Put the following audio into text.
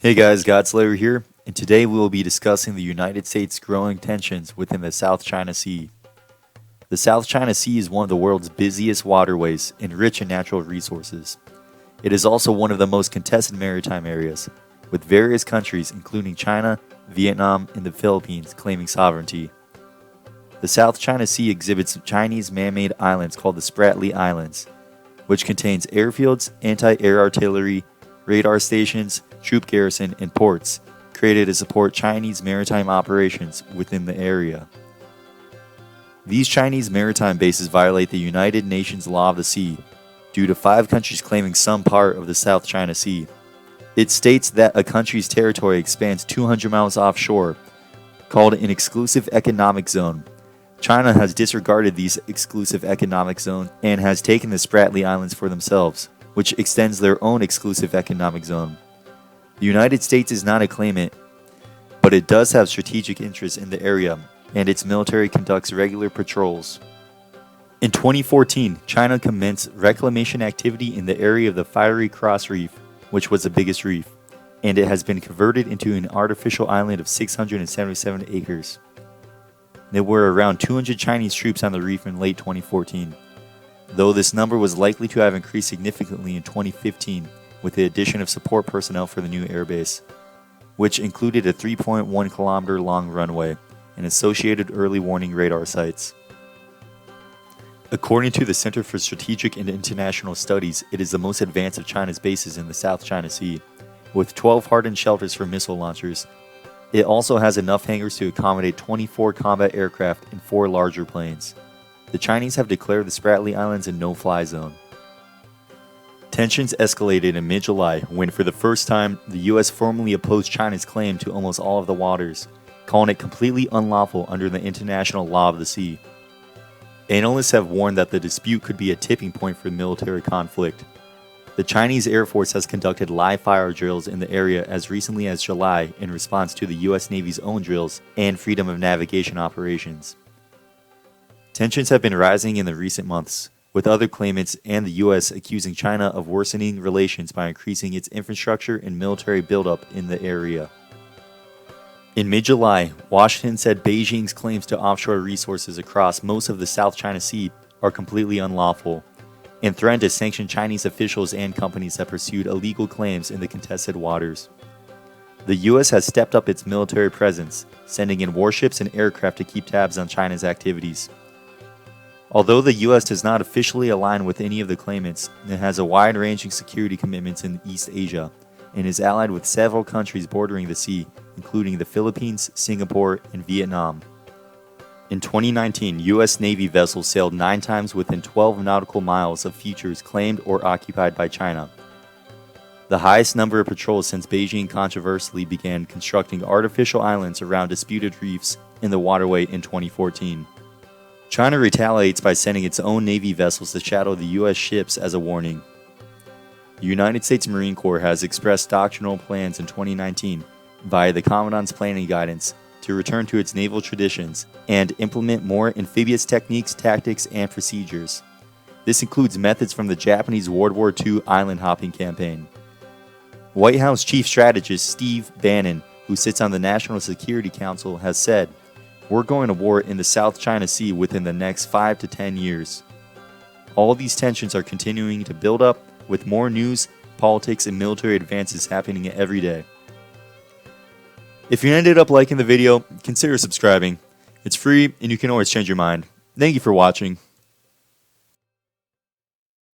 Hey guys, Godslayer here, and today we will be discussing the United States' growing tensions within the South China Sea. The South China Sea is one of the world's busiest waterways and rich in natural resources. It is also one of the most contested maritime areas, with various countries including China, Vietnam, and the Philippines claiming sovereignty. The South China Sea exhibits Chinese man-made islands called the Spratly Islands, which contains airfields, anti-air artillery, radar stations, troop garrison, and ports created to support Chinese maritime operations within the area. These Chinese maritime bases violate the United Nations Law of the Sea due to 5 countries claiming some part of the South China Sea. It states that a country's territory expands 200 miles offshore, called an exclusive economic zone. China has disregarded these exclusive economic zones and has taken the Spratly Islands for themselves, which extends their own exclusive economic zone. The United States is not a claimant, but it does have strategic interests in the area, and its military conducts regular patrols. In 2014, China commenced reclamation activity in the area of the Fiery Cross Reef, which was the biggest reef, and it has been converted into an artificial island of 677 acres. There were around 200 Chinese troops on the reef in late 2014, though this number was likely to have increased significantly in 2015 with the addition of support personnel for the new airbase, which included a 3.1 kilometer long runway and associated early warning radar sites. According to the Center for Strategic and International Studies, it is the most advanced of China's bases in the South China Sea, with 12 hardened shelters for missile launchers. It also has enough hangars to accommodate 24 combat aircraft and 4 larger planes. The Chinese have declared the Spratly Islands a no-fly zone. Tensions escalated in mid-July when, for the first time, the U.S. formally opposed China's claim to almost all of the waters, calling it completely unlawful under the international law of the sea. Analysts have warned that the dispute could be a tipping point for military conflict. The Chinese Air Force has conducted live fire drills in the area as recently as July in response to the U.S. Navy's own drills and freedom of navigation operations. Tensions have been rising in the recent months, with other claimants and the U.S. accusing China of worsening relations by increasing its infrastructure and military buildup in the area. In mid-July, Washington said Beijing's claims to offshore resources across most of the South China Sea are completely unlawful, and threatened to sanction Chinese officials and companies that pursued illegal claims in the contested waters. The U.S. has stepped up its military presence, sending in warships and aircraft to keep tabs on China's activities. Although the U.S. does not officially align with any of the claimants, it has a wide-ranging security commitments in East Asia and is allied with several countries bordering the sea, including the Philippines, Singapore, and Vietnam. In 2019, U.S. Navy vessels sailed 9 times within 12 nautical miles of features claimed or occupied by China, the highest number of patrols since Beijing controversially began constructing artificial islands around disputed reefs in the waterway in 2014. China retaliates by sending its own Navy vessels to shadow the U.S. ships as a warning. The United States Marine Corps has expressed doctrinal plans in 2019 via the Commandant's Planning Guidance to return to its naval traditions and implement more amphibious techniques, tactics, and procedures. This includes methods from the Japanese World War II island hopping campaign. White House Chief Strategist Steve Bannon, who sits on the National Security Council, has said, "We're going to war in the South China Sea within the next 5 to 10 years. All these tensions are continuing to build up, with more news, politics, and military advances happening every day." If you ended up liking the video, consider subscribing. It's free and you can always change your mind. Thank you for watching.